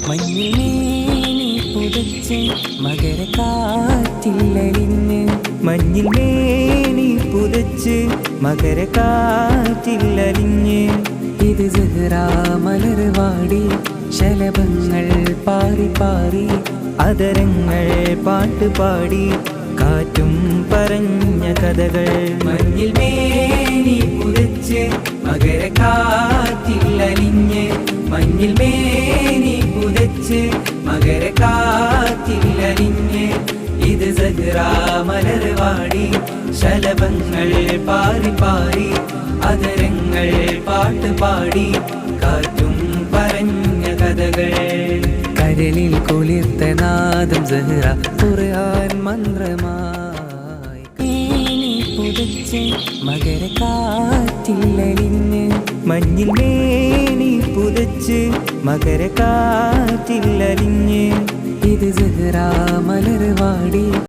മഞ്ഞിൽ മേനി പുതച്ച് മകരക്കാറ്റില്ലലിഞ്ഞ് മഞ്ഞിൽ മേനി പുതച്ച് മകരക്കാറ്റില്ലലിഞ്ഞ് ഇത് സുഹ്റാ മലർവാടി ശലഭങ്ങൾ പാറി പാറി അതരങ്ങൾ പാട്ടുപാടി കാറ്റും പറഞ്ഞ കഥകൾ. മഞ്ഞിൽ മേനി പുതച്ച് മകരക്കാറ്റില്ലലിഞ്ഞ് മഞ്ഞിൽ മേനി പുതച്ച് മകരക്കാറ്റില്ലലിഞ്ഞ് ഇത് സുഹ്റാ മലർവാടി ശലഭങ്ങൾ പാറി പാറി അതരങ്ങൾ പാട്ടുപാടി കാറ്റും പറഞ്ഞ കഥകൾ. കരളിൽ കുളിർത്ത നാദം സുഹ്റാ ഖുർആൻ മന്ത്രമായി പുതച്ച് മകരക്കാറ്റില്ലലിഞ്ഞ് മഞ്ഞിൽ മേനി പുതച്ച് മകരക്കാറ്റില്ലലിഞ്ഞ് ഇത് സുഹ്റാ മലർവാടി